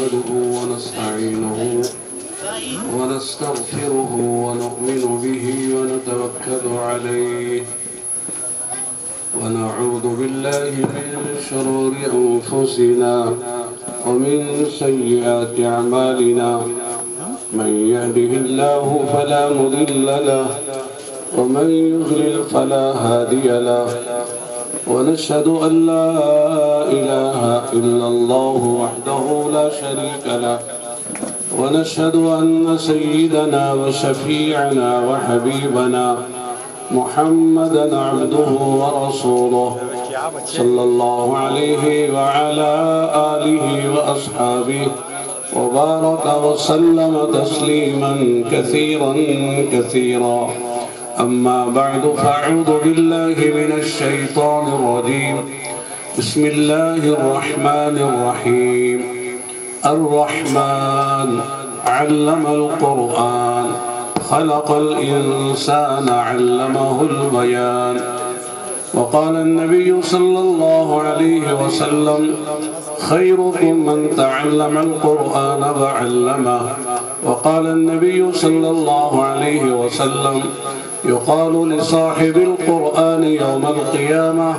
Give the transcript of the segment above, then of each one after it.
نحمده ونستعينه ونستغفره ونؤمن به ونتوكل عليه ونعوذ بالله من شرور أنفسنا ومن سيئات أعمالنا من يهده الله فلا مضل له ومن يضلل فلا هادي له ونشهد أن لا إله إلا الله وحده لا شريك له ونشهد أن سيدنا وشفيعنا وحبيبنا محمدا عبده ورسوله صلى الله عليه وعلى آله وأصحابه وبارك وسلم تسليما كثيرا كثيرا أما بعد فأعوذ بالله من الشيطان الرجيم بسم الله الرحمن الرحيم الرحمن علم القرآن خلق الإنسان علمه البيان وقال النبي صلى الله عليه وسلم خيركم من تعلم القرآن وعلمه وقال النبي صلى الله عليه وسلم يقال لصاحب القرآن يوم القيامة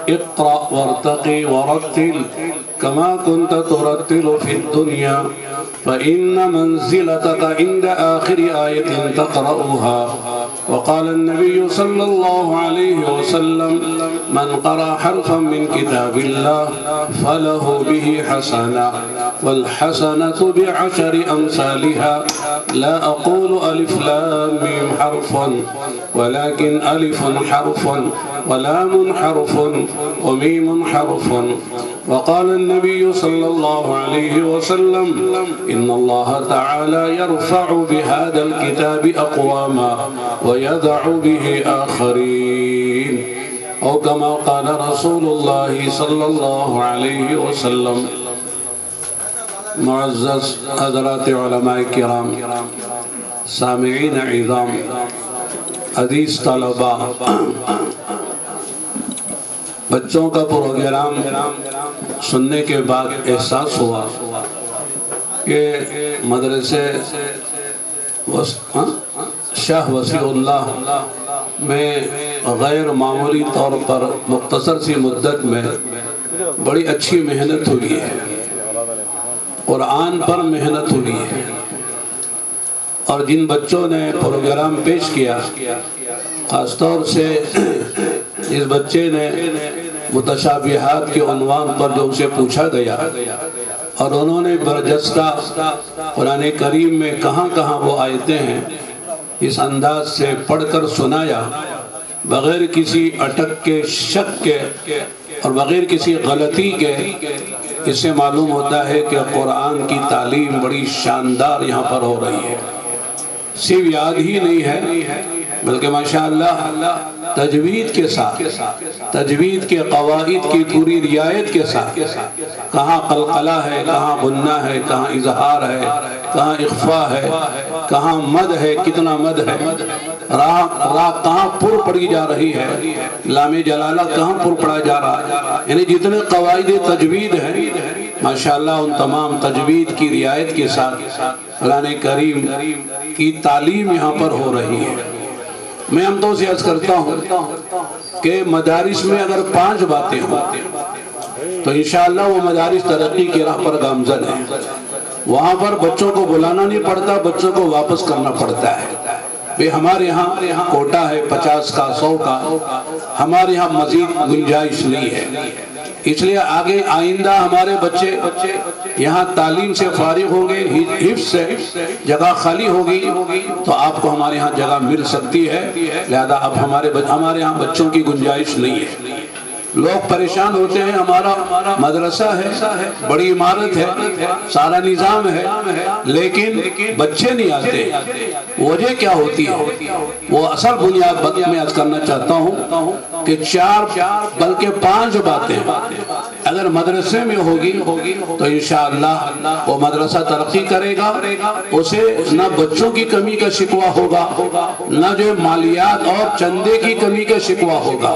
اقرأ وارتقي ورتل كما كنت ترتل في الدنيا فإن منزلتك عند آخر آية تقرأها وقال النبي صلى الله عليه وسلم من قرأ حرفا من كتاب الله فله به حسنة والحسنة بعشر أمثالها لا أقول ألف لام ميم حرف ولكن ألف حرف ولام حرف وميم حرف وقال النبي صلى الله عليه وسلم إن الله تعالى يرفع بهذا الكتاب أقواما ويدع به آخرين أو كما قال رسول الله صلى الله عليه وسلم معزز حضرات علماء کرام سامعین عظام حدیث طلبہ بچوں کا پروگرام سننے کے بعد احساس ہوا کہ مدرسے شاہ وسیع اللہ میں غیر معمولی طور پر مختصر سی مدت میں بڑی اچھی محنت ہوئی ہے، قرآن پر محنت ہوئی ہے، اور جن بچوں نے پروگرام پیش کیا خاص طور سے اس بچے نے متشابہات کے عنوان پر جو اسے پوچھا گیا اور انہوں نے برجستہ قرآن کریم میں کہاں کہاں وہ آیتیں ہیں اس انداز سے پڑھ کر سنایا بغیر کسی اٹک کے، شک کے اور بغیر کسی غلطی کے، اس سے معلوم ہوتا ہے کہ قرآن کی تعلیم بڑی شاندار یہاں پر ہو رہی ہے، صرف یاد ہی نہیں ہے بلکہ ماشاءاللہ تجوید کے ساتھ، تجوید کے قواعد کی پوری رعایت کے ساتھ، کہاں قلقلہ ہے، کہاں غنہ ہے، کہاں اظہار ہے، کہاں اخفاء ہے، کہاں مد ہے، کتنا مد ہے، راہ کہاں پر پڑی جا رہی ہے، لام جلالہ کہاں پر پڑا جا رہا ہے، یعنی جتنے قواعد تجوید ہیں ماشاءاللہ ان تمام تجوید کی رعایت کے ساتھ قرآن کریم کی تعلیم یہاں پر ہو رہی ہے۔ میں ہم تو سے عرض کرتا ہوں کہ مدارس میں اگر 5 باتیں ہوں تو انشاءاللہ وہ مدارس ترقی کی راہ پر گامزن ہیں، وہاں پر بچوں کو بلانا نہیں پڑتا، بچوں کو واپس کرنا پڑتا ہے۔ بے ہمارے یہاں کوٹا ہے 50 کا، 100 کا، ہمارے یہاں مزید گنجائش نہیں ہے، اس لیے آگے آئندہ ہمارے بچے یہاں تعلیم سے فارغ ہوں گے، حفظ سے جگہ خالی ہوگی تو آپ کو ہمارے یہاں جگہ مل سکتی ہے، لہذا اب ہمارے یہاں بچوں کی گنجائش نہیں ہے۔ لوگ پریشان ہوتے ہیں، ہمارا مدرسہ ہے، بڑی عمارت ہے، سارا نظام ہے، لیکن بچے نہیں آتے، وجہ کیا ہوتی ہے؟ وہ اصل بنیاد میں عرض کرنا چاہتا ہوں کہ 4 بلکہ 5 باتیں اگر مدرسے میں ہوگی تو انشاءاللہ وہ مدرسہ ترقی کرے گا، اسے نہ بچوں کی کمی کا شکوہ ہوگا، نہ جو مالیات اور چندے کی کمی کا شکوہ ہوگا،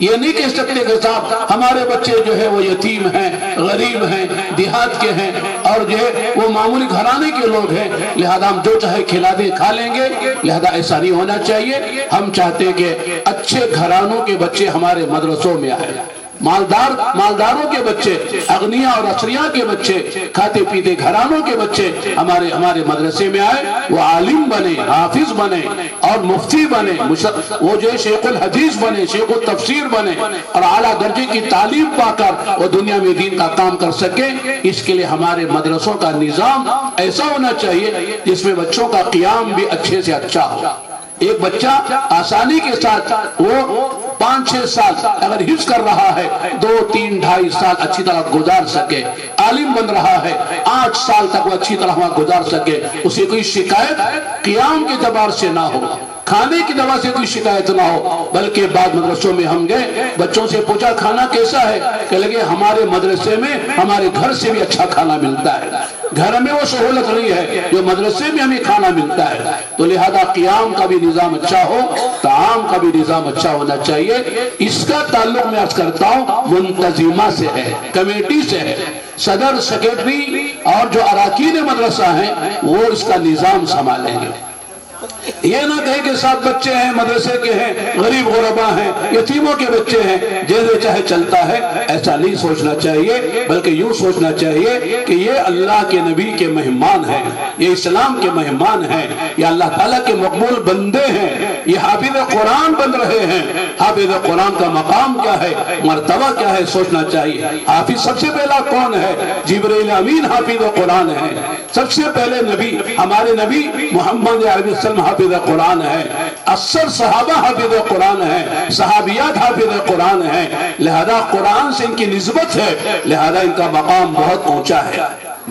یہ نہیں کہہ سکتے کہ صاحب ہمارے بچے جو ہے وہ یتیم ہیں، غریب ہیں، دیہات کے ہیں اور جو ہے وہ معمولی گھرانے کے لوگ ہیں، لہذا ہم جو چاہے کھلا دیں کھا لیں گے، لہذا ایسا نہیں ہونا چاہیے۔ ہم چاہتے ہیں کہ اچھے گھرانوں کے بچے ہمارے مدرسوں میں آئے، مالداروں کے بچے، اغنیاء اور اثریاء کے بچے، کھاتے پیتے گھرانوں کے بچے ہمارے مدرسے میں آئے، وہ عالم بنے، حافظ بنے اور مفتی بنے، وہ جو شیخ الحدیث بنے، شیخ التفسیر بنے اور اعلیٰ درجے کی تعلیم پا کر وہ دنیا میں دین کا کام کر سکے۔ اس کے لیے ہمارے مدرسوں کا نظام ایسا ہونا چاہیے جس میں بچوں کا قیام بھی اچھے سے اچھا ہو۔ ایک بچہ آسانی کے ساتھ وہ 5-6 سال اگر حفظ کر رہا ہے 2-3-2.5 سال اچھی طرح گزار سکے، عالم بن رہا ہے 8 سال تک وہ اچھی طرح وہاں گزار سکے، اسے کوئی شکایت قیام کے اعتبار سے نہ ہو، کھانے کی دوا سے کوئی شکایت نہ ہو۔ بلکہ بعض مدرسوں میں ہم گئے، بچوں سے پوچھا کھانا کیسا ہے، کہ لگے ہمارے مدرسے میں ہمارے گھر سے بھی اچھا کھانا ملتا ہے، گھر میں وہ سہولت نہیں ہے جو مدرسے میں ہمیں کھانا ملتا ہے۔ تو لہذا قیام کا بھی نظام اچھا ہو، طعام کا بھی نظام اچھا ہونا چاہیے۔ اس کا تعلق میں عرض کرتا ہوں منتظمہ سے ہے، کمیٹی سے ہے، صدر سیکرٹری اور جو اراکین مدرسہ ہیں وہ اس کا نظام سنبھالیں گے۔ یہ نہ کہیں کہ 7 بچے ہیں مدرسے کے ہیں، غریب غربا ہیں، یتیموں کے بچے ہیں، جیسے چاہے چلتا ہے، ایسا نہیں سوچنا چاہیے، بلکہ یوں سوچنا چاہیے کہ یہ اللہ کے نبی کے مہمان ہیں، یہ اسلام کے مہمان ہیں، یہ اللہ تعالیٰ کے مقبول بندے ہیں، یہ حافظ قرآن بن رہے ہیں۔ حافظ قرآن کا مقام کیا ہے، مرتبہ کیا ہے، سوچنا چاہیے۔ حافظ سب سے پہلا کون ہے؟ جبرائیل امین حافظ قرآن ہے۔ سب سے پہلے نبی ہمارے نبی محمد علیہ السلام حافظ قرآن ہے، اکثر صحابہ حافظ قرآن ہے، صحابیات حافظ قرآن ہے، لہذا قرآن سے ان کی نسبت ہے، لہذا ان کا مقام بہت اونچا ہے،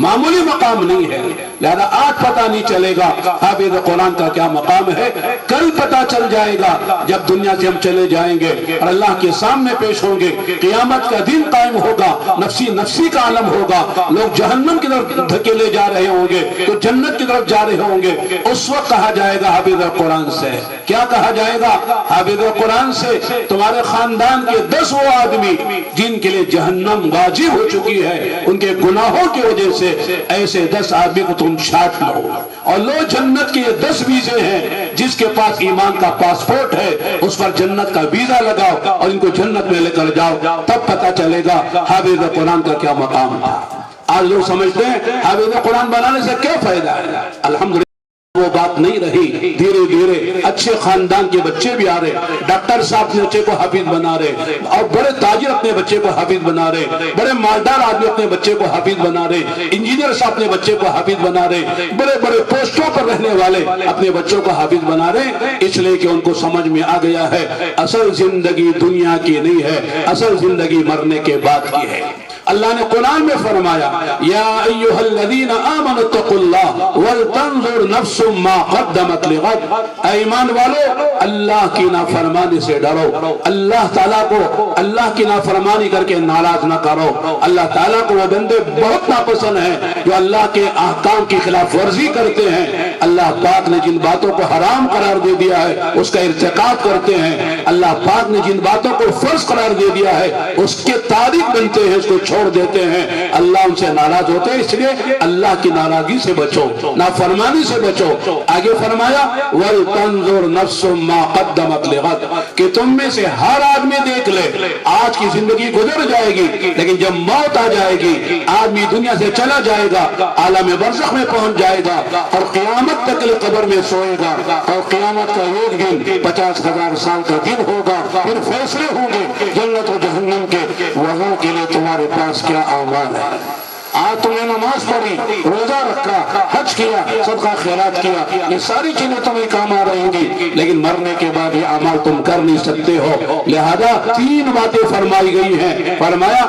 معمولی مقام نہیں ہے۔ لہذا آج پتہ نہیں چلے گا حافظ قرآن کا کیا مقام ہے، کل پتہ چل جائے گا جب دنیا سے ہم چلے جائیں گے اور اللہ کے سامنے پیش ہوں گے، قیامت کا دن قائم ہوگا، نفسی نفسی کا عالم ہوگا، لوگ جہنم کی طرف دھکیلے جا رہے ہوں گے تو جنت کی طرف جا رہے ہوں گے۔ اس وقت کہا جائے گا حافظ قرآن سے، کیا کہا جائے گا؟ حافظ قرآن سے تمہارے خاندان کے 10 وہ آدمی جن کے لیے جہنم واجب ہو چکی ہے، ان کے گناہوں کی وجہ سے ایسے 10 آدمی کو تم چھانٹ لو اور لو جنت کے یہ 10 ویزے ہیں، جس کے پاس ایمان کا پاسپورٹ ہے اس پر جنت کا ویزا لگاؤ اور ان کو جنت میں لے کر جاؤ، تب پتہ چلے گا حافظ قرآن کا کیا مقام تھا۔ آج لوگ سمجھتے ہیں حافظ قرآن بنانے سے کیا فائدہ ہے، الحمدللہ وہ بات نہیں رہی۔ دھیرے دھیرے اچھے خاندان کے بچے بھی آ رہے، ڈاکٹر صاحب اپنے بچے کو حافظ بنا رہے اور بڑے تاجر اپنے بچے کو حافظ بنا رہے، بڑے مالدار آدمی اپنے بچے کو حافظ بنا رہے، انجینئر صاحب اپنے بچے کو حافظ بنا رہے، بڑے بڑے پوسٹوں پر رہنے والے اپنے بچوں کو حافظ بنا رہے، اس لیے کہ ان کو سمجھ میں آ گیا ہے اصل زندگی دنیا کی نہیں ہے، اصل زندگی مرنے کے بعد کی ہے۔ اللہ نے قرآن میں فرمایا یا ایھا الذین آمنوا اتقوا اللہ ولتنظر نفس ما قدمت لغد، اے ایمان والو اللہ کی نافرمانی سے ڈرو، اللہ تعالیٰ کو اللہ کی نافرمانی کر کے ناراض نہ کرو۔ اللہ تعالیٰ کو وہ بندے بہت ناپسند ہیں جو اللہ کے احکام کی خلاف ورزی کرتے ہیں، اللہ پاک نے جن باتوں کو حرام قرار دے دیا ہے اس کا ارتکاب کرتے ہیں، اللہ پاک نے جن باتوں کو فرض قرار دے دیا ہے اس کے تارک بنتے ہیں، اس کو چھوڑ دیتے ہیں، اللہ ان سے ناراض ہوتے ہیں، اس لیے اللہ کی ناراضگی سے بچو، نافرمانی سے بچو۔ آگے فرمایا وَلْتَنْظُرْ نَفْسٌ مَا قَدَّمَتْ لِغَدٍ، کہ تم میں سے ہر آدمی دیکھ لے آج کی زندگی گزر جائے گی، لیکن جب موت آ جائے گی آدمی دنیا سے چلا جائے گا، عالم برزخ میں پہنچ جائے گا اور قیامت تک قبر میں سوئے گا، اور قیامت کا ایک دن 50,000 سال کا دن ہوگا، پھر فیصلے ہوں گے جنت و جہنم کے، وہاں کے لیے تمہارے پاس کیا اعمال ہے۔ آج تم نے نماز پڑھی، روزہ رکھا، حج کیا، صدقہ خیرات کیا، یہ ساری چیزیں تمہیں کام آ رہی گی، لیکن مرنے کے بعد یہ اعمال تم کر نہیں سکتے ہو۔ لہذا 3 باتیں فرمائی گئی ہیں، فرمایا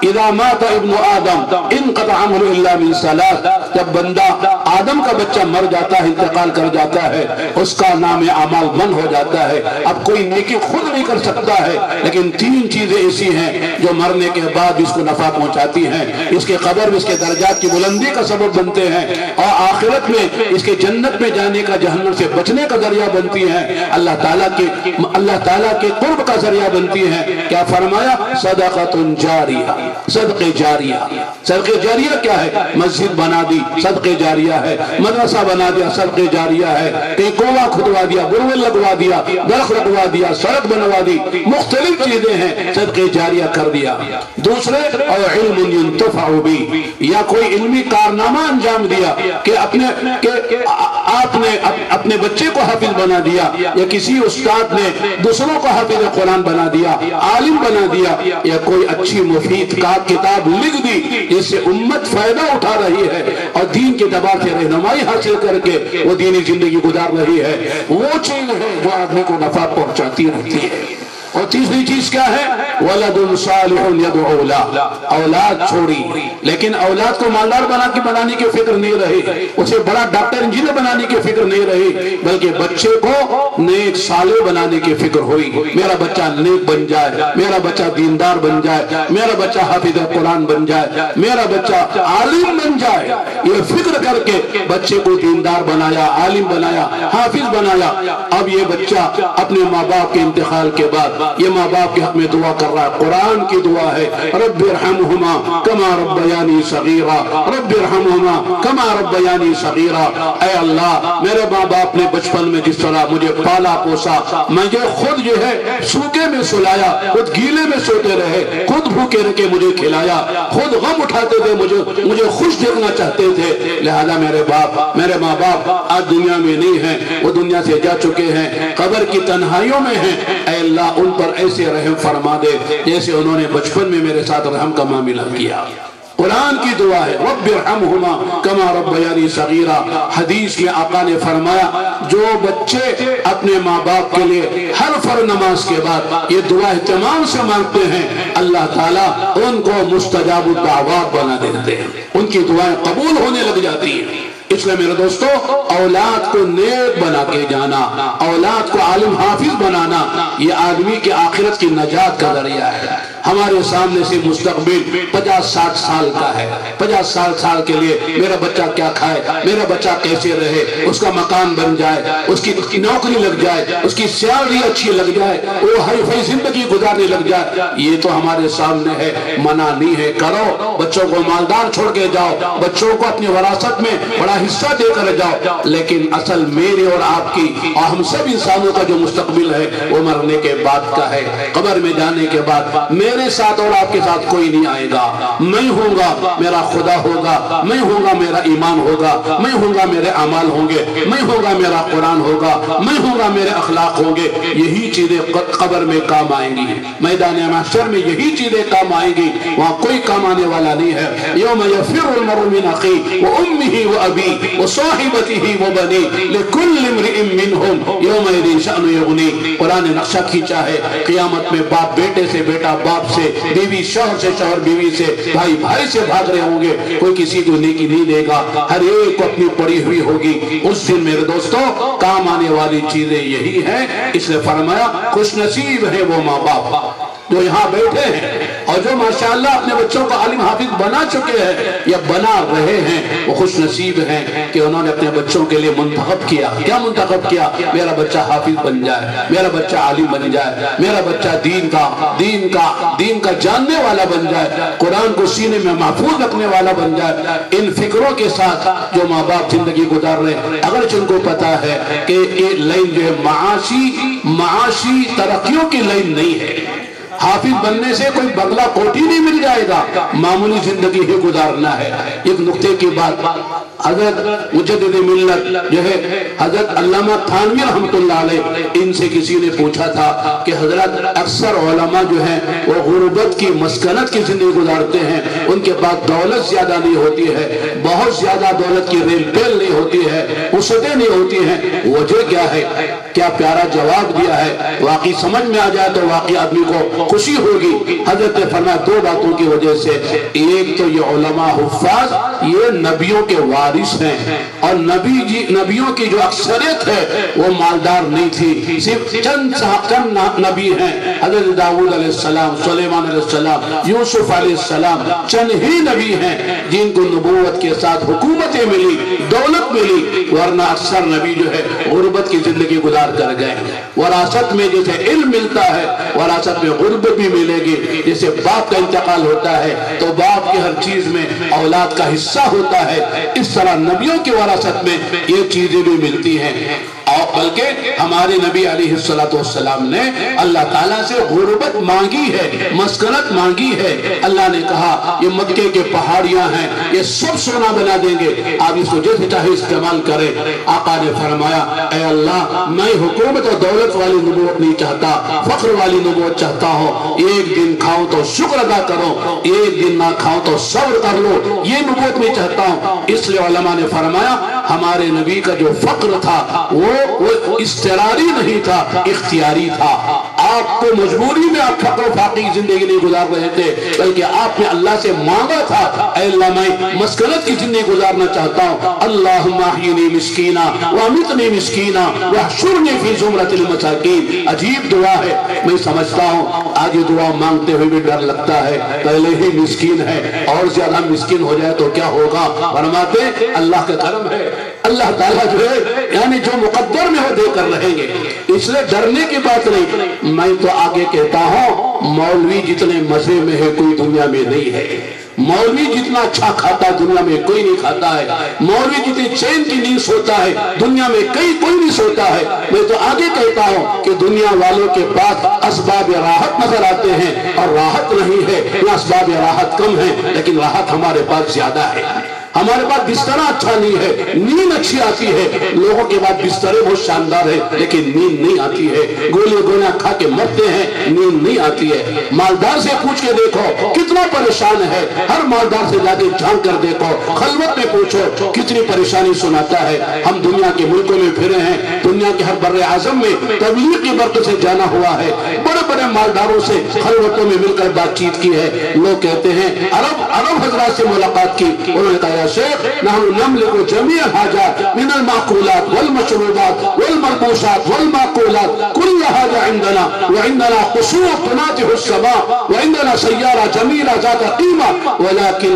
اذا مات ابن آدم انقطع عمله الا من 3، جب بندہ آدم کا بچہ مر جاتا ہے، انتقال کر جاتا ہے، اس کا نام اعمال بند ہو جاتا ہے، اب کوئی نیکی خود نہیں کر سکتا ہے، لیکن 3 چیزیں ایسی ہیں جو مرنے کے بعد اس کو نفع پہنچاتی ہیں، اس کے قبر میں اس کے درجات کی بلندی کا سبب بنتے ہیں، اور آخرت میں اس کے جنت میں جانے کا، جہنم سے بچنے کا ذریعہ بنتی ہیں، اللہ تعالیٰ کے قرب کا ذریعہ بنتی ہیں۔ کیا فرمایا؟ صدقۃ جاریہ، صدقہ جاریہ۔ صدقہ جاریہ کیا ہے؟ مسجد بنا دی، صدقہ جاریہ ہے، مدرسہ بنا دیا، صدقہ جاریہ ہے، کہیں کنواں کھدوا دیا، برویل لگوا دیا، درخت لگوا دیا، سڑک بنوا دی، مختلف چیزیں ہیں، صدقہ جاریہ کر دیا۔ دوسرے، اور علم ينتفع به، یا کوئی علمی کارنامہ انجام دیا کہ آپ نے اپنے بچے کو حافظ بنا دیا، یا کسی استاد نے دوسروں کو حافظ قرآن بنا دیا، عالم بنا دیا، یا کوئی اچھی مفید کتاب لکھ دی جس سے امت فائدہ اٹھا رہی ہے اور دین کے دباؤ سے رہنمائی حاصل کر کے وہ دینی زندگی گزار رہی ہے، وہ چیز ہے جو آدمی کو نفع پہنچاتی رہتی ہے۔ اور تیسری چیز کیا ہے؟ ولد صالح يدعو له، اولاد چھوڑی، لیکن اولاد کو مالدار بنانے کی فکر نہیں رہی، اسے بڑا ڈاکٹر انجینئر بنانے کی فکر نہیں رہی، بلکہ بچے کو نیک صالح بنانے کی فکر ہوئی، میرا بچہ نیک بن جائے، میرا بچہ دیندار بن جائے، میرا بچہ حافظ قرآن بن جائے، میرا بچہ عالم بن جائے، یہ فکر کر کے بچے کو دیندار بنایا، عالم بنایا، حافظ بنایا۔ اب یہ بچہ اپنے ماں باپ کے انتقال کے بعد یہ ماں باپ کے حق میں دعا کر رہا ہے، قرآن کی دعا ہے، رب ارحمہما کما ربیانی صغیرا، رب ارحمہما کما ربیانی صغیرا۔ اے اللہ، میرے ماں باپ نے بچپن میں جس طرح مجھے پالا پوسا، مجھے خود جو ہے سوکے میں سلایا، خود گیلے میں سوتے رہے، خود بھوکے رہ کے مجھے کھلایا، خود غم اٹھاتے تھے، مجھے خوش دیکھنا چاہتے تھے، لہذا میرے ماں باپ آج دنیا میں نہیں ہیں، وہ دنیا سے جا چکے ہیں، قبر کی تنہائیوں میں ہیں، اے اللہ ان پر ایسے رحم فرما دے جیسے انہوں نے بچپن میں میرے ساتھ رحم کا معاملہ کیا۔ قرآن کی دعا ہے، رب ارحمہما کما ربیانی صغیرا۔ حدیث میں آقا نے فرمایا جو بچے اپنے ماں باپ کے لیے ہر فرض نماز کے بعد یہ دعا اہتمام سے مانگتے ہیں، اللہ تعالیٰ ان کو مستجاب الدعوات بنا دیتے ہیں، ان کی دعائیں قبول ہونے لگ جاتی ہیں۔ اس لئے میرے دوستو، اولاد کو نیک بنا کے جانا، اولاد کو عالم حافظ بنانا، یہ آدمی کی آخرت کی نجات کا ذریعہ ہے۔ ہمارے سامنے سے مستقبل 50-60 سال کا ہے، 50 سال کے لیے میرا بچہ کیا کھائے، میرا بچہ کیسے رہے، اس کا مکان بن جائے، اس کی نوکری لگ جائے، اس کی سیلری اچھی لگ جائے، وہ ہائی فائی زندگی گزارنے لگ جائے، یہ تو ہمارے سامنے ہے، منع نہیں ہے کرو، بچوں کو مالدار چھوڑ کے جاؤ، بچوں کو اپنی وراثت میں بڑا حصہ دے کر جاؤ، لیکن اصل میرے اور آپ کی اور ہم سب انسانوں کا جو مستقبل ہے وہ مرنے کے بعد کا ہے۔ قبر میں جانے کے بعد میرے ساتھ اور آپ کے ساتھ کوئی نہیں آئے گا، میں ہوں گا، میرا خدا ہوگا، میں ہوں گا، میرا ایمان ہوگا، میں ہوں گا، میرے اعمال ہوں گے، میں ہوں گا، میرا قرآن ہوگا، میں ہوں گا، میرے اخلاق ہوں گے، یہی چیزیں قبر میں کام آئیں گی، میدان محشر میں یہی چیزیں کام آئیں گی، وہاں کوئی کام آنے والا نہیں ہے۔ یوم یفر المرء من اخیہ وامہ وابیہ وصاحبتہ وبنیہ لکل امرئ منہم یومئذ شأن یغنیہ۔ قرآن نے نقشہ کھینچا ہے، قیامت میں باپ بیٹے سے، بیٹا باپ سے، بیوی شوہر سے، شوہر بیوی سے، بھائی بھائی سے بھاگ رہے ہوں گے، کوئی کسی کو نیکی نہیں دے گا، ہر ایک کو اپنی پڑی ہوئی ہوگی۔ اس دن میرے دوستو کام آنے والی چیزیں یہی ہیں، اس نے فرمایا خوش نصیب ہے وہ ماں باپ جو یہاں بیٹھے ہیں اور جو ماشاءاللہ اپنے بچوں کو عالم حافظ بنا چکے ہیں یا بنا رہے ہیں، وہ خوش نصیب ہیں کہ انہوں نے اپنے بچوں کے لیے منتخب کیا۔ کیا منتخب کیا؟ میرا بچہ حافظ بن جائے، میرا بچہ عالم بن جائے، میرا بچہ دین کا جاننے والا بن جائے، قرآن کو سینے میں محفوظ رکھنے والا بن جائے۔ ان فکروں کے ساتھ جو ماں باپ زندگی گزار رہے ہیں، اگر ان کو پتا ہے کہ یہ لائن جو ہے معاشی ترقیوں کی لائن نہیں ہے، حافظ بننے سے کوئی بنگلہ کوٹھی نہیں مل جائے گا، معمولی زندگی ہی گزارنا ہے۔ ایک نقطے کی بات حضرت مجدد ملت جو ہے حضرت علامہ تھانوی رحمت اللہ علیہ، ان سے کسی نے پوچھا تھا کہ حضرت اکثر علماء جو ہیں وہ غربت کی مسکنت کی زندگی گزارتے ہیں، ان کے پاس دولت زیادہ نہیں ہوتی ہے، بہت زیادہ دولت کی ریل پیل نہیں ہوتی ہے، وسعتیں نہیں ہوتی ہیں، وجہ کیا ہے؟ کیا پیارا جواب دیا ہے، واقعی سمجھ میں آ جائے تو واقعی آدمی کو خوشی ہوگی۔ حضرت نے فرمایا 2 باتوں کی وجہ سے، ایک تو یہ علماء حفاظ یہ نبیوں کے وارث ہیں، اور نبیوں کی جو اکثریت ہے وہ مالدار نہیں تھی، صرف چند نبی ہیں، حضرت داؤد علیہ السلام، سلیمان علیہ السلام، یوسف علیہ السلام، چند ہی نبی ہیں جن کو نبوت کے ساتھ حکومتیں ملی، دولت ملی، ورنہ اکثر نبی جو ہے غربت کی زندگی گزار کر گئے۔ وراثت میں جیسے علم ملتا ہے، وراثت میں غربت بھی ملے گی، جیسے باپ کا انتقال ہوتا ہے تو باپ کی ہر چیز میں اولاد کا حصہ ہوتا ہے، اس طرح نبیوں کی وراثت میں یہ چیزیں بھی ملتی ہیں۔ اور بلکہ ہمارے نبی علیہ السلام نے اللہ تعالیٰ سے غربت مانگی ہے، مسکنت مانگی ہے۔ اللہ نے کہا یہ مکے کے پہاڑیاں ہیں، یہ سب سونا بنا دیں گے، آپ اس کو جیسے چاہے استعمال کریں۔ آقا نے فرمایا اے اللہ میں حکومت اور دولت والی نبوت نہیں چاہتا، فخر والی نبوت چاہتا ہوں۔ ایک دن کھاؤں تو شکر ادا کرو، ایک دن نہ کھاؤں تو صبر کر لو، یہ نبوت میں چاہتا ہوں۔ اس لیے علماء نے فرمایا ہمارے نبی کا جو فقر تھا وہ استراری نہیں تھا، اختیاری تھا۔ آپ کو مجبوری میں آپ فقر و فاقے کی زندگی نہیں گزار رہے تھے، بلکہ آپ نے اللہ سے مانگا تھا اے اللہ میں مسکنت کی زندگی گزارنا چاہتا ہوں، اللہم احیینی مسکینا وامیتنی مسکینا واحشرنی فی زمرۃ المساکین۔ عجیب دعا ہے، میں سمجھتا ہوں آج یہ دعا مانگتے ہوئے بھی ڈر لگتا ہے، پہلے ہی مسکین ہے اور زیادہ مسکین ہو جائے تو کیا ہوگا۔ فرماتے اللہ کا کرم ہے، اللہ تعالیٰ جو ہے یعنی جو مقدر میں ہو دے کر رہیں گے، اس لیے ڈرنے کی بات نہیں۔ میں تو آگے کہتا ہوں مولوی جتنے مزے میں ہے کوئی دنیا میں نہیں ہے، مولوی جتنا اچھا کھاتا دنیا میں کوئی نہیں کھاتا ہے، مولوی جتنی چین کی نیند سوتا ہے دنیا میں کوئی نہیں سوتا ہے۔ میں تو آگے کہتا ہوں کہ دنیا والوں کے پاس اسباب راحت نظر آتے ہیں اور راحت نہیں ہے، یا اسباب راحت کم ہیں لیکن راحت ہمارے پاس زیادہ ہے۔ ہمارے پاس بسترہ اچھا نہیں ہے، نیند اچھی آتی ہے، لوگوں کے بعد بسترے بہت شاندار ہے لیکن نیند نہیں آتی ہے، گولیاں کھا کے مرتے ہیں، نیند نہیں آتی ہے۔ مالدار سے پوچھ کے دیکھو کتنا پریشان ہے، ہر مالدار سے جا کے جھانک کر دیکھو، خلوت میں پوچھو کتنی پریشانی سناتا ہے۔ ہم دنیا کے ملکوں میں پھرے ہیں، دنیا کے ہر بر اعظم میں تبلیغ کی برکت سے جانا ہوا ہے، بڑے بڑے مالداروں سے خلوتوں میں مل کر بات چیت کی ہے۔ لوگ کہتے ہیں عرب حضرات سے ملاقات کی، انہوں نے کہا یا شیخ نحن نملک جميع الحاجات من المأكولات والمشروبات والملبوسات والمأكولات كل هذا عندنا، وعندنا قصور تناطح السماء، وعندنا سيارة جميلة ذات قيمة، ولكن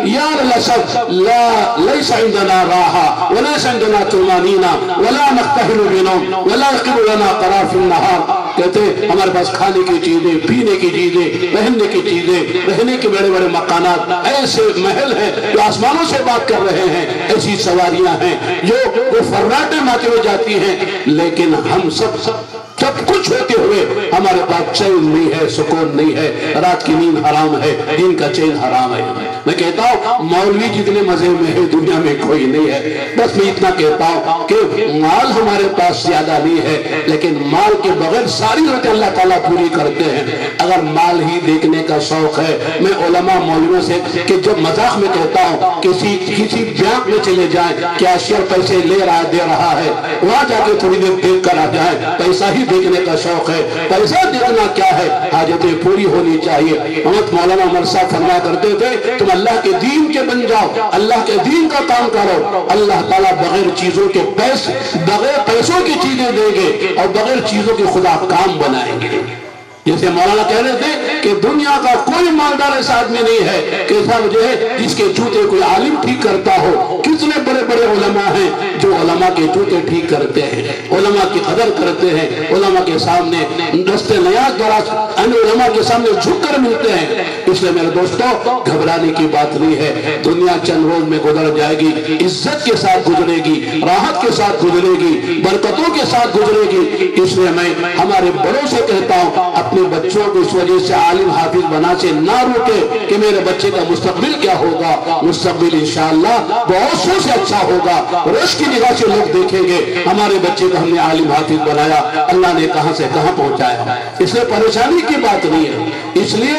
يا للأسف ليس عندنا راحة وليس عندنا طمأنينة ولا نكتحل بنوم ولا يقر لنا قرار في النهار۔ کہتے ہیں ہمارے پاس کھانے کی چیزیں، پینے کی چیزیں، رہنے کی چیزیں، رہنے کے بڑے بڑے مکانات، ایسے محل ہیں جو آسمانوں سے بات کر رہے ہیں، ایسی سواریاں ہیں جو فراٹیں ماتے ہوئے جاتی ہیں، لیکن ہم سب کچھ ہوتے ہوئے ہمارے پاس چین نہیں ہے، سکون نہیں ہے، رات کی نیند حرام ہے، دن کا چین حرام ہے۔ میں کہتا ہوں مولوی جتنے مزے میں ہے دنیا میں کوئی نہیں ہے۔ بس میں اتنا کہتا ہوں کہ مال ہمارے پاس زیادہ نہیں ہے لیکن مال کے بغیر ساری ضرورتیں اللہ تعالیٰ پوری کرتے ہیں۔ اگر مال ہی دیکھنے کا شوق ہے، میں علماء مولویوں سے کہ جب مذاق میں کہتا ہوں کسی بینک میں چلے جائیں کہ عاشر پیسے لے رہا دے رہا ہے، وہاں جا کے تھوڑی دیر دیکھ کر آ جائیں، پیسہ ہی دیکھنے کا شوق ہے، پیسہ دیکھنا کیا ہے، حاجتیں پوری ہونی چاہیے۔ حضرت مولانا عمر صاحب فرمایا کرتے تھے تم اللہ کے دین کے بن جاؤ، اللہ کے دین کا کام کرو، اللہ تعالیٰ بغیر چیزوں کے بغیر پیسوں کی چیزیں دیں گے اور بغیر چیزوں کے خدا کام بنائیں گے۔ جیسے مولانا کہہ رہے تھے کہ دنیا کا کوئی مالدار ایسا آدمی نہیں ہے کہ صاحب جو ہے جس کے جوتے کوئی عالم ٹھیک کرتا ہو۔ کتنے بڑے بڑے علماء ہیں جو علماء کے جوتے ٹھیک کرتے ہیں، علماء کی قدر کرتے ہیں، علماء کے سامنے دست نیاز دراز علماء کے سامنے جھک کر ملتے ہیں۔ اس لیے میرے دوستو گھبرانے کی بات نہیں ہے، دنیا چند روز میں گزر جائے گی، عزت کے ساتھ گزرے گی، راحت کے ساتھ گزرے گی، برکتوں کے ساتھ گزرے گی۔ اس لیے میں ہمارے بڑوں سے کہتا ہوں اپنے بچوں کو اس وجہ سے عالم حافظ بنا سے نہ روکے کہ میرے بچے کا مستقبل کیا ہوگا، مستقبل انشاءاللہ بہت سو سے اچھا ہوگا، رشک کی نگاہ سے لوگ دیکھیں گے ہمارے بچے کو ہم نے عالم حافظ بنایا، اللہ نے کہاں سے کہاں پہنچایا۔ اس لیے پریشانی کی بات نہیں ہے، اس لیے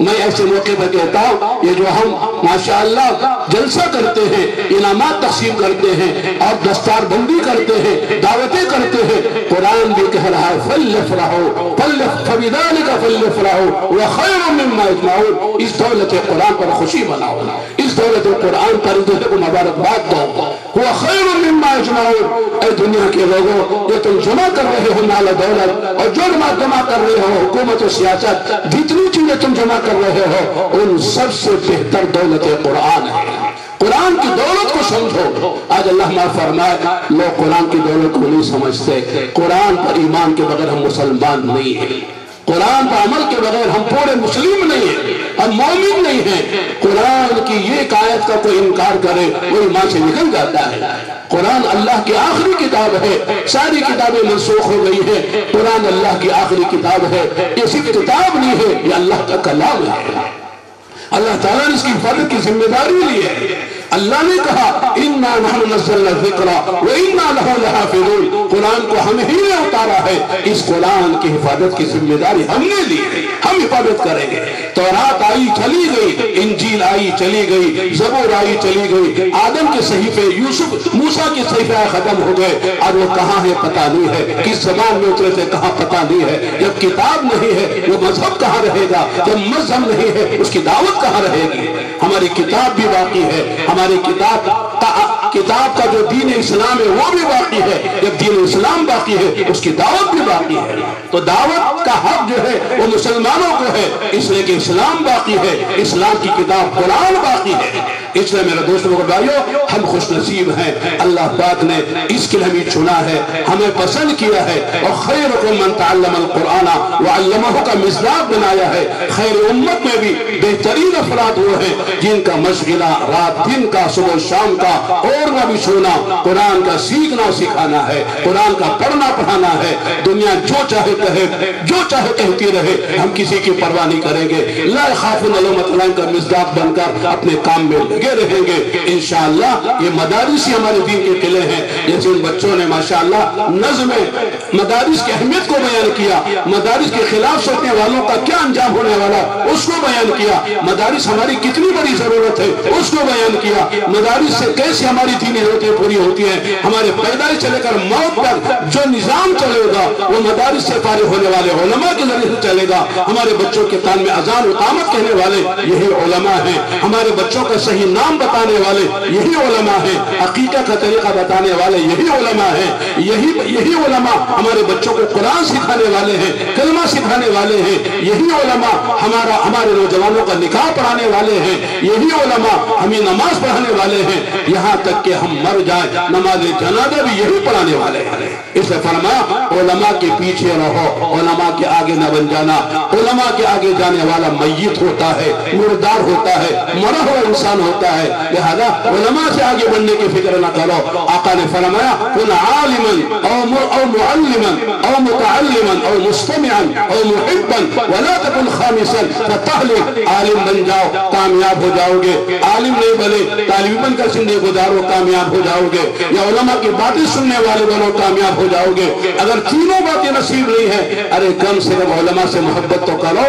میں ایسے موقع پر کہتا ہوں یہ جو ہم ماشاءاللہ جلسہ کرتے ہیں، انعامات تقسیم کرتے ہیں اور دستار بندی کرتے ہیں، دعوتیں کرتے ہیں، قرآن بھی کہہ رہا ہے فَلْيَفْرَحُوا فَبِذَلِكَ فَلْيَفْرَحُوا وَخَيْرٌ مِّمَّا يَجْمَعُونَ۔ اس دولت قرآن پر خوشی مناؤ، اس دولت قرآن پر دوسرے کو مبارکباد دو۔ هُوَ خَيْرٌ مِّمَّا يَجْمَعُونَ۔ اے دنیا کے لوگوں جو تم جمع کر رہے ہو مال و دولت، اور جو جمع کر رہے ہو حکومت و سیاست، جتنی چیزیں تم جمع کر رہے ہو ان سب سے بہتر دولت قرآن ہے۔ قرآن کی دولت کو سمجھو۔ آج اللہ نے فرمائے لوگ قرآن کی دولت کو نہیں سمجھتے۔ قرآن پر ایمان کے بغیر ہم مسلمان نہیں ہیں، قرآن پر عمل کے بغیر ہم پورے مسلم نہیں ہیں، ہم مومن نہیں ہیں۔ قرآن کی ایک آیت کا کوئی انکار کرے وہ ایمان سے نکل جاتا ہے۔ قرآن اللہ کی آخری کتاب ہے، ساری کتابیں منسوخ ہو گئی ہیں، قرآن اللہ کی آخری کتاب ہے۔ یہ صرف کتاب نہیں ہے، یہ اللہ کا کلام ہے۔ اللہ تعالیٰ نے اس کی حفاظت کی ذمہ داری لی ہے۔ اللہ نے کہا اِنَّا نَحْنُ نَزَّلْنَا الذِّكْرَ وَإِنَّا لَهُ لَحَافِظُونَ۔ قرآن کو ہم ہی نے اتارا ہے، اس قرآن کی حفاظت کی ذمہ داری ہم نے لی ہے، ہم حفاظت کریں گے۔ تورات آئی چلی گئی، انجیل آئی چلی گئی، زبور آئی چلی گئی، آدم کے صحیفے، یوسف موسیٰ کے صحیفے ختم ہو گئے، اور وہ کہاں ہے پتہ نہیں ہے، کس زبان میں اترے تھے کہاں پتہ نہیں ہے۔ جب کتاب نہیں ہے وہ مذہب کہاں رہے گا؟ جب مذہب نہیں ہے اس کی دعوت کہاں رہے گی؟ ہماری کتاب بھی باقی ہے، ہماری کتاب کا جو دین اسلام ہے وہ بھی باقی ہے۔ جب دین اسلام باقی ہے اس کی دعوت بھی باقی ہے، تو دعوت کا حق جو ہے وہ مسلمانوں کو ہے، اس لیے کہ اسلام باقی ہے، اسلام کی کتاب قرآن باقی ہے۔ اس لیے میرے دوستوں کو بھائیو ہم خوش نصیب ہیں، اللہ پاک نے اس کے لیے ہمیں چنا ہے، ہمیں پسند کیا ہے، اور خیرکم من تعلم القرآن وعلمہ کا مصداق بنایا ہے۔ خیر امت میں بھی بہترین افراد وہ ہیں جن کا مشغلہ رات دن کا صبح شام کا اور نہ بھی چھونا قرآن کا سیکھنا سکھانا ہے، قرآن کا پڑھنا پڑھانا ہے۔ دنیا جو چاہے کہے، جو چاہے کہتی رہے، ہم کسی کی پرواہ نہیں کریں گے، لا یخافون لومۃ لائم کا مصداق بن کر اپنے کام میں لگے رہیں گے انشاءاللہ۔ یہ مدارس ہی ہمارے دین کے قلعے ہیں، جیسے ان بچوں نے ماشاءاللہ نظم مدارس کی اہمیت کو بیان کیا، مدارس کے خلاف سوچنے والوں کا کیا انجام ہونے والا اس کو بیان کیا، مدارس ہماری کتنی بڑی ضرورت ہے اس کو بیان کیا، مدارس سے کیسے ہماری دینی ضرورتیں پوری ہوتی ہیں۔ ہمارے پیدائش سے لے کر موت تک جو نظام چلے گا وہ مدارس سے فارغ ہونے والے علماء کے ذریعے سے چلے گا۔ ہمارے بچوں کے کان میں اذان و اقامت کہنے والے یہی علماء ہیں، ہمارے بچوں کا صحیح نام بتانے والے یہی علماء ہیں، عقیدہ کا طریقہ بتانے والے یہی علماء ہیں، یہی علماء ہمارے بچوں کو قرآن سکھانے والے ہیں، کلمہ سکھانے والے ہیں، یہی علماء ہمارے نوجوانوں کا نکاح پڑھانے والے ہیں، یہی علماء ہمیں نماز پڑھانے والے ہیں، یہاں تک کہ ہم مر جائیں نماز جنازہ بھی یہی پڑھانے والے ہیں۔ اس نے فرمایا علماء کے پیچھے رہو، علماء کے آگے نہ بن جانا۔ علماء کے آگے جانے والا میت ہوتا ہے، مردار ہوتا ہے، مرا ہوا انسان ہوتا ہے، لہذا علماء سے آگے بڑھنے کی فکر نہ کرو۔ آقا نے فرمایا کن عالما او معلما او متعلما او مستمعا او محبا ولا تكن خامسا فتهلك۔ عالم بن جاؤ کامیاب ہو جاؤ گے، عالم نہیں بنے طالب بن کر زندگی گزارو کامیاب ہو جاؤ گے، یا علماء کی باتیں سننے والے بنو کامیاب ہو جاؤ گے۔ اگر تینوں باتیں نصیب نہیں ہے، ارے کم سے کم علماء سے محبت تو کرو،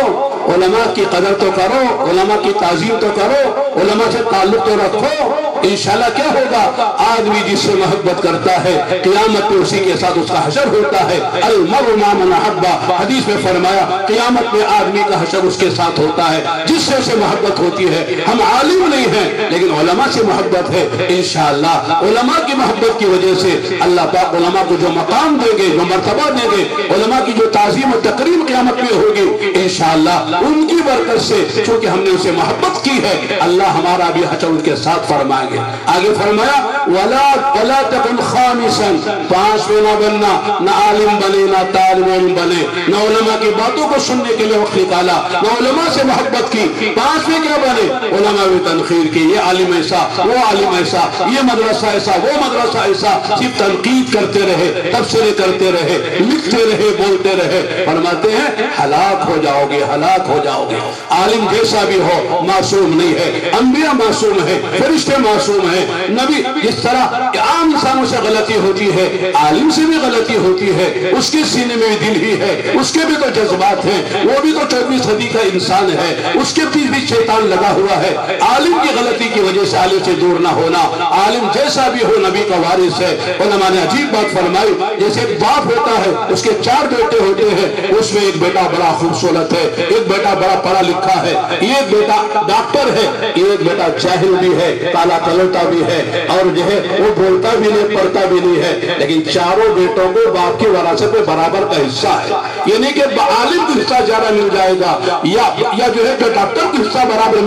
علماء کی قدر تو کرو، علماء کی تعظیم تو کرو، علماء سے تعلق تو رکھو۔ انشاءاللہ کیا ہوگا؟ آدمی جس سے محبت کرتا ہے قیامت میں اسی کے ساتھ اس کا حشر ہوتا ہے۔ المرء مع من احب، حدیث میں فرمایا قیامت میں آدمی کا حشر اس کے ساتھ ہوتا ہے جس سے اسے محبت ہوتی ہے۔ ہم عالم نہیں ہیں لیکن علماء سے محبت ہے، انشاءاللہ علماء کی محبت کی وجہ سے اللہ پاک علماء کو جو مقام دیں گے، جو مرتبہ دیں گے، علماء کی جو تعظیم و تقریم قیامت میں ہوگی انشاءاللہ ان کی برکت سے، چونکہ ہم نے اسے محبت کی ہے، اللہ ہمارا بھی حشر ان کے ساتھ فرمائیں گے۔ آگے فرمایا وَلَا تَكُنْ خَامِسًا، پانچویں نہ بننا، نہ عالم بنے نہ طالب علم بنے، نہ علماء کی باتوں کو سننے کے لیے وقت نکالا، نہ علماء سے محبت کی، پانچویں کیا بنے؟ علماء بھی تنقید کی، یہ عالم ایسا، وہ عالم ایسا، یہ مدرسہ ایسا، وہ مدرسہ ایسا، صرف تنقید کرتے رہے، تبصرے کرتے رہے، لکھتے رہے، بولتے رہے، فرماتے ہیں ہلاک ہو جاؤ گے، ہلاک ہو جاؤ گے۔ عالم جیسا بھی ہو معصوم نہیں ہے، انبیاء معصوم ہے، فرشتے معصوم ہیں، نبی جس طرح عام انسانوں سے غلطی ہوتی ہے عالم سے بھی غلطی ہوتی ہے، اس کے سینے میں بھی دل ہی ہے، اس کے بھی تو جذبات ہیں، وہ بھی تو 24 صدی کا انسان ہے، اس کے پیچھے بھی شیطان لگا ہوا ہے۔ عالم کی غلطی کی وجہ سے عالم سے دور نہ ہونا، عالم جیسا بھی ہو نبی کا وارث ہے۔ علماء نے عجیب بات فرمائی، جیسے ایک باپ ہوتا ہے اس کے 4 بیٹے ہوتے ہیں، اس میں ایک بیٹا بڑا خوبصورت ہے، ایک بیٹا بڑا پڑھا لکھا ہے، ایک بیٹا ڈاکٹر ہے، ایک بیٹا جاہل بھی ہے، کالا کلوٹا بھی ہے، اور جو ہے وہ بولتا بھی نہیں پڑھتا بھی نہیں ہے، لیکن چاروں بیٹوں کو باپ کی وراثت میں برابر کا حصہ ہے۔ یہ نہیں کہ عالم کو حصہ زیادہ مل جائے گا یا جو ہے کہ ڈاکٹر کو حصہ برابر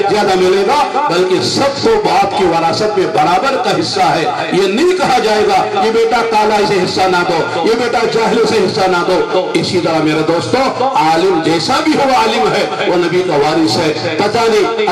زیادہ ملے گا، بلکہ سب کو باپ کی وراثت میں برابر کا حصہ ہے۔ یہ نہیں کہا جائے گا یہ بیٹا کالا اسے حصہ نہ دو، یہ بیٹا جاہل اسے حصہ نہ دو۔ اسی طرح میرے دوستو عالم جیسا بھی ہو عالم ہے، وہ نبی کا وارث ہے۔ پتہ نہیں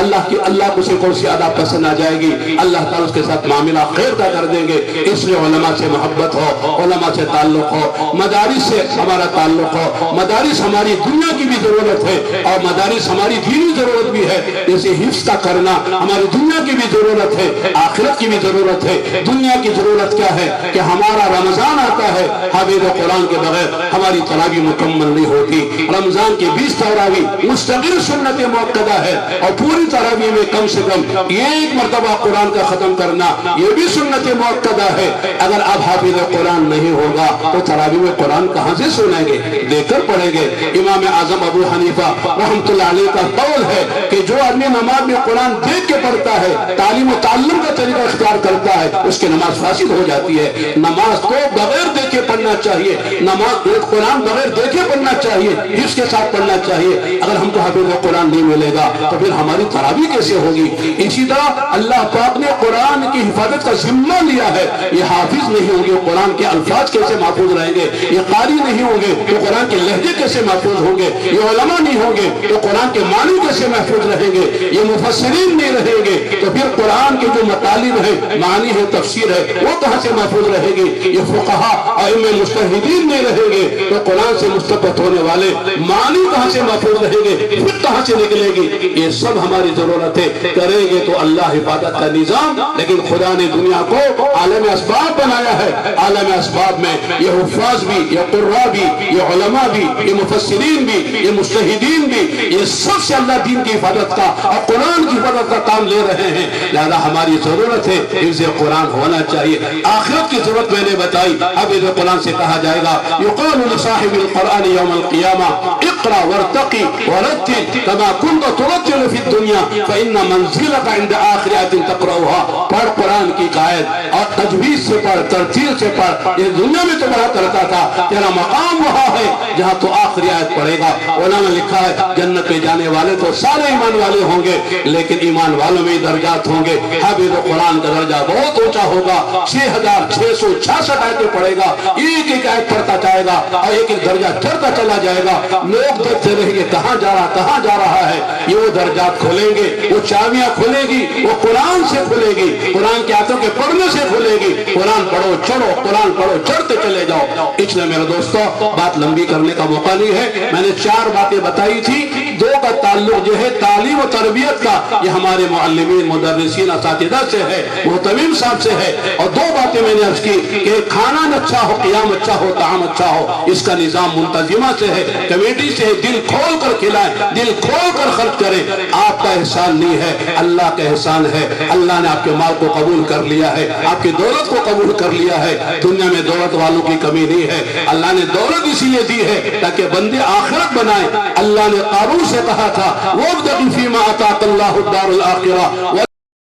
اللہ کو سے کون سی ادا پسند آ جائے گی، اللہ تعالیٰ اس کے ساتھ معاملہ خیر کا کر دیں گے۔ اس لیے علماء سے محبت ہو، علماء سے تعلق ہو، مدارس سے ہمارا تعلق ہو۔ مدارس ہماری دنیا کی بھی ضرورت ہے اور مدارس ہماری دینی ضرورت بھی ہے۔ جیسے حفظ کا کرنا ہماری دنیا کی بھی ضرورت ہے، آخرت کی بھی ضرورت ہے۔ دنیا کی ضرورت کیا ہے کہ ہمارا رمضان آتا ہے، حافظ قرآن کے بغیر ہماری تراویح مکمل نہیں ہوتی۔ رمضان کی 20 تراویح مستقل سنت موقدہ ہے، اور پوری تراویح میں کم سے کم ایک مرتبہ قرآن کا ختم کرنا یہ بھی سنت موقدہ ہے۔ اگر اب حافظ قرآن نہیں ہوگا تو تراویح میں قرآن کہاں سے سنیں گے، دیکھ کر پڑھیں گے۔ امام اعظم ابو حنیفہ رحمۃ اللہ علیہ کا قول ہے کہ جو آدمی نماز میں قرآن دیکھ کے پڑھتا ہے، تعلیم و تعلم کا طریقہ اختیار کرتا ہے، اس کی نماز فاسد ہو جاتی ہے۔ نماز کو بغیر دیکھے پڑھنا چاہیے، نماز قرآن بغیر دیکھے پڑھنا چاہیے، حفظ کے ساتھ پڑھنا چاہیے۔ اگر ہم کو حافظ قرآن نہیں ملے گا تو پھر ہماری تراویح کیسے ہوگی؟ اسی طرح اللہ پاک نے قرآن کی حفاظت کا ذمہ لیا ہے۔ یہ حافظ نہیں ہوں گے قرآن کے الفاظ کیسے محفوظ رہیں گے؟ یہ قاری نہیں ہوں گے تو قرآن کے لہجے کیسے محفوظ ہوں گے؟ یہ علماء نہیں ہوں گے تو قرآن کے معنی کیسے محفوظ رہیں گے؟ یہ مفسرین نہیں رہیں گے تو پھر قرآن کے جو مطالب ہے، معنی ہے، تفسیر ہے، وہ کہاں سے محفوظ رہے گی؟ یہ فقہا ائمہ مجتہدین نہیں رہیں گے تو قرآن سے مستنبط ہونے والے معنی کہاں سے محفوظ رہیں گے؟ پھر کہاں سے نکلے گی؟ یہ سب ہماری ضرورت ہے۔ کریں گے تو اللہ حفاظت کا نظام، لیکن خدا نے دنیا کو عالم اسباب بنایا ہے۔ عالم اسباب میں یہ حفاظ بھی، یہ قراء بھی، یہ علماء بھی، یہ مفسرین بھی، یہ مجتہدین بھی، یہ سب سے اللہ دین کی حفاظت کا اور قرآن کی حفاظت کا کام لے رہے ہیں۔ لہذا ہماری ضرورت ہے حفظ قرآن ہونا چاہیے۔ آخرت کی ضرورت میں نے بتائی، اب حفظ قرآن سے کہا جائے گا یقال لصاحب القرآن یوم القیامہ اقرأ وارتقی ورتل کما کنت ترتل فی الدنیا فإن منزلک عند آخر آیت تقرأها۔ پڑھ قرآن کی قائد اور تجوید سے پڑھ، ترتیل سے پڑھ، یہ دنیا میں تو پڑھا کرتا تھا، تیرا مقام وہاں ہے جہاں تو آخری آیت پڑھے گا۔ علماء نے لکھا ہے جنت میں جانے والے تو سارے ایمان والے ہوں گے، لیکن ایمان والوں میں درجات ہوں گے۔ حافظ قرآن کا درجہ بہت اونچا ہوگا، 6666 آیتیں پڑھے گا، ایک ایک آیت پڑھتا جائے گا اور ایک ایک درجہ چڑھتا چلا جائے گا۔ لوگ دیکھتے رہیں گے کہاں جا رہا ہے۔ یہ وہ درجات کھولیں گے، وہ چابیاں کھلے گی، وہ قرآن سے کھلے گی، قرآن کے آیتوں کے پڑھنے سے کھلے گی۔ قرآن پڑھو چڑھو، قرآن پڑھو چڑھتے چلے جاؤ۔ اس لیے میرے دوستو بات لمبی کرنے کا موقع نہیں ہے، میں نے 4 باتیں بتائی تھی۔ 2 کا تعلق جو ہے تعلیم و تربیت کا، یہ ہمارے معلمین، مدرسین، اساتذہ سے ہے، محتمم صاحب سے ہے، اور 2 باتیں میں نے عرض کی کہ کھانا اچھا ہو، قیام اچھا ہو، طعام اچھا ہو، اس کا نظام منتظمہ سے ہے، کمیٹی سے ہے۔ دل کھول کر کھلائیں، دل کھول کر خرچ کریں۔ آپ کا احسان نہیں ہے، اللہ کا احسان ہے۔ اللہ نے آپ کے مال کو قبول کر لیا ہے، آپ کی دولت کو قبول کر لیا ہے۔ دنیا میں دولت والوں کی کمی نہیں ہے، اللہ نے دولت اسی لیے دی ہے تاکہ بندے آخرت بنائیں۔ اللہ نے قارون سے کہا تھا وَابْتَغِ فِيمَا آتَاكَ اللَّهُ الدَّارَ الْآخِرَةَ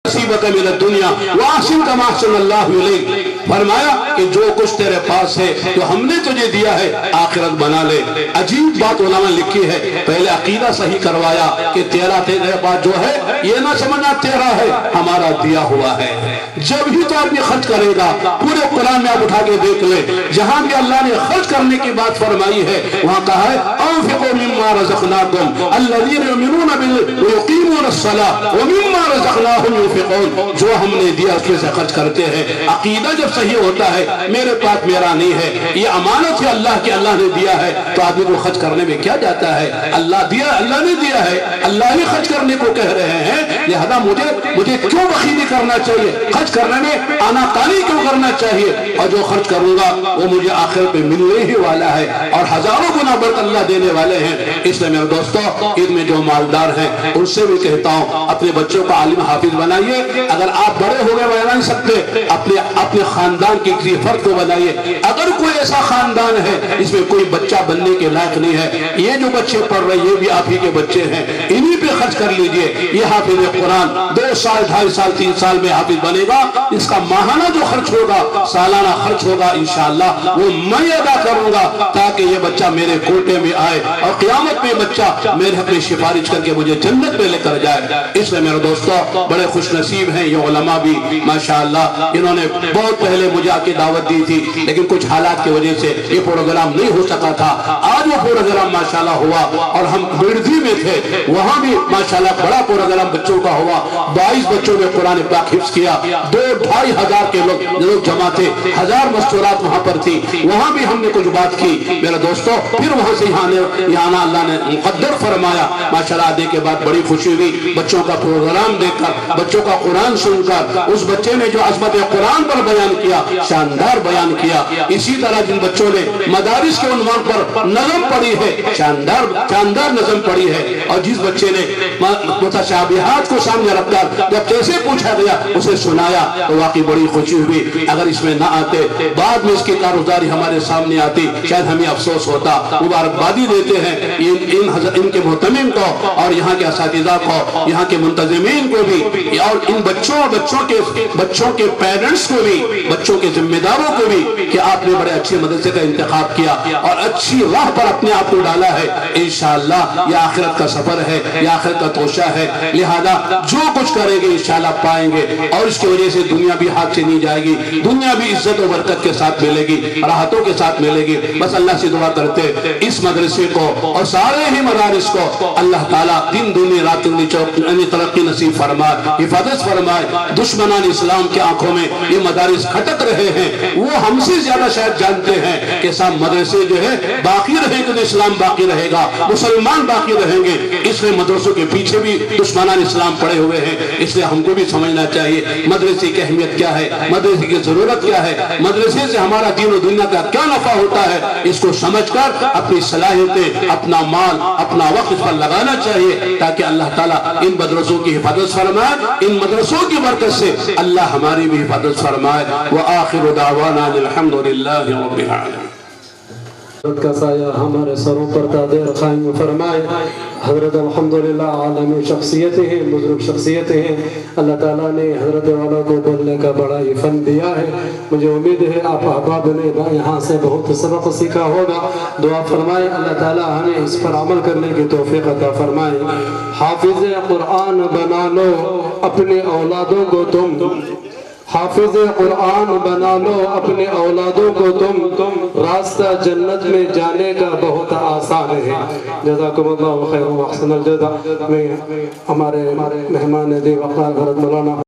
نصیبک من الدنیا واحسن کما احسن اللہ الیک۔ فرمایا کہ جو کچھ تیرے پاس ہے جو ہم نے تجھے دیا ہے آخرت بنا لے۔ عجیب بات علماء نے لکھی ہے، پہلے عقیدہ صحیح کروایا کہ تیرا تیرے پاس جو ہے یہ نہ سمجھنا تیرا ہے، ہمارا دیا ہوا ہے۔ جب ہی تو آدمی خرچ کرے گا، پورے قرآن میں آپ اٹھا کے دیکھ لیں، جہاں بھی اللہ نے خرچ کرنے کی بات فرمائی ہے وہاں کہا ہے انفقوا مما رزقناکم الذین یؤمنون ویقیمون الصلاۃ ومما رزقناہم ينفقون۔ جو ہم نے دیا اس میں سے خرچ کرتے ہیں۔ عقیدہ جب صحیح ہوتا ہے میرے پاس میرا نہیں ہے، یہ امانت ہے اللہ کی، اللہ نے دیا ہے، تو آدمی کو خرچ کرنے میں کیا جاتا ہے؟ اللہ دیا، اللہ نے دیا ہے، اللہ ہی خرچ کرنے کو کہہ رہے ہیں، لہذا مجھے کیوں بخیلی کرنا چاہیے؟ خرچ کرنے میں آناکانی کیوں کرنا چاہیے؟ اور جو خرچ کروں گا وہ مجھے آخر پہ ملنے ہی والا ہے اور ہزاروں گنا برکت اللہ دینے والے ہیں۔ اس لیے میرے دوستو، عید میں جو مالدار ہیں ان سے بھی کہتا ہوں اپنے بچوں کو عالم حافظ بنائیے۔ اگر آپ بڑے ہو گئے بنا نہیں سکتے، اپنے خاندان کے کسی فرد کو بنائیے۔ اگر کوئی ایسا خاندان ہے اس میں کوئی بچہ بننے کے لائق نہیں ہے، یہ جو بچے پڑھ رہے یہ بھی آپ ہی کے بچے ہیں، انہی پہ خرچ کر لیجئے۔ یہ حافظ قرآن 2 سال 2.5 سال 3 سال میں حافظ بنے گا، اس کا ماہانہ جو خرچ ہوگا، سالانہ خرچ ہوگا، انشاءاللہ وہ میں ادا کروں گا تاکہ یہ بچہ میرے کوٹے میں آئے اور قیامت میں بچہ میرے حق میں سفارش کر کے مجھے جنت میں لے کر جائے۔ اس لیے میرے دوستو بڑے خوش نصیب ہیں یہ علماء بھی ماشاءاللہ، انہوں نے بہت پہلے مجھے آ کے دعوت دی تھی لیکن کچھ حالات کی وجہ سے یہ پروگرام نہیں ہو سکا تھا۔ آج وہ پروگرام ماشاءاللہ ہوا اور ہم بڑدی میں تھے، وہاں بھی ماشاءاللہ بڑا پروگرام بچوں کا ہوا، 22 بچوں نے قرآن پاک حفظ کیا، 2-2.5 ہزار کے لوگ جمع تھے، 1000 مستورات وہاں پر تھی، وہاں بھی ہم نے کچھ بات کی میرے دوستو۔ پھر وہاں سے یہاں اللہ نے مقدر فرمایا، ماشاءاللہ آنے کے بعد بڑی خوشی ہوئی بچوں کا پروگرام دیکھ کر، بچوں کا قرآن سن کر۔ اس بچے نے جو عظمت قرآن پر بیان کیا، شاندار بیان کیا۔ اسی طرح جن بچوں نے مدارس کے عنوان پر نظم پڑھی ہے، شاندار نظم پڑھی ہے، اور جس بچے نے متشابہات کو سامنے رکھ کر جب کیسے پوچھا گیا اسے سنایا تو واقعی بڑی خوشی ہوئی۔ اگر اس میں نہ آتے، بعد میں اس کی کارگزاری ہمارے سامنے آتی، شاید ہمیں افسوس ہوتا۔ مبارکبادی دیتے ہیں ان کے محتمم کو اور یہاں کے اساتذہ کو، یہاں کے منتظمین کو بھی، اور ان بچوں کے پیرنٹس کو بھی، بچوں کے ذمہ داروں کو بھی کہ آپ نے بڑے اچھے مدرسے کا انتخاب کیا اور اچھی راہ پر اپنے آپ کو ڈالا ہے۔ انشاءاللہ یہ آخرت کا سفر ہے، یہ آخرت کا توشہ ہے، لہذا جو کچھ کریں گے انشاءاللہ پائیں گے، اور اس کی وجہ سے دنیا بھی ہاتھ سے نہیں جائے گی، دنیا بھی عزت و برکت کے ساتھ ملے گی، راحتوں کے ساتھ ملے گی۔ بس اللہ سے دعا کرتے اس مدرسے کو اور سارے ہی مدارس کو اللہ تعالیٰ دن دنیا رات ترقی نصیب فرمائے، حفاظت فرمائے۔ دشمنان اسلام کی آنکھوں میں یہ مدارس کھٹک رہے ہیں، وہ ہم سے زیادہ شاید جانتے ہیں کہ سب مدرسے جو ہے باقی رہیں گے تو اسلام باقی رہے گا، مسلمان باقی رہیں گے۔ اس لیے مدرسوں کے پیچھے بھی دشمنان اسلام پڑے ہوئے ہیں، اس لیے ہم کو بھی سمجھنا چاہیے مدرسے کی اہمیت کیا ہے، مدرسے کی ضرورت کیا ہے، مدرسے سے ہمارا دین و دنیا کا کیا نفع ہوتا ہے۔ اس کو سمجھ کر اپنی صلاحیتیں، اپنا مال، اپنا وقت اس پر لگانا چاہیے تاکہ اللہ تعالیٰ ان مدرسوں کی حفاظت فرمائے، ان مدرسوں کی برکت سے اللہ ہماری بھی حفاظت فرمائے۔ وآخر دعوانا الحمدللہ رب العالمین۔ کا سایہ ہمارے سروں پر تادیر قائم فرمائے۔ حضرت الحمدللہ عالم شخصیت ہیں، بزرگ شخصیت ہیں، اللہ تعالیٰ نے حضرت والا کو بولنے کا بڑا ہی فن دیا ہے۔ مجھے امید ہے آپ احباب نے یہاں سے بہت سبق سیکھا ہوگا۔ دعا فرمائے اللہ تعالیٰ ہمیں اس پر عمل کرنے کی توفیق عطا فرمائے۔ حافظ قرآن بنا لو اپنے اولادوں کو تم، حافظ قرآن بنا لو اپنے اولادوں کو تم، راستہ جنت میں جانے کا بہت آسان ہے۔ جزاکم اللہ خیر و احسن الجزا۔ میں ہمارے مہمان دی وقار حضرت مولانا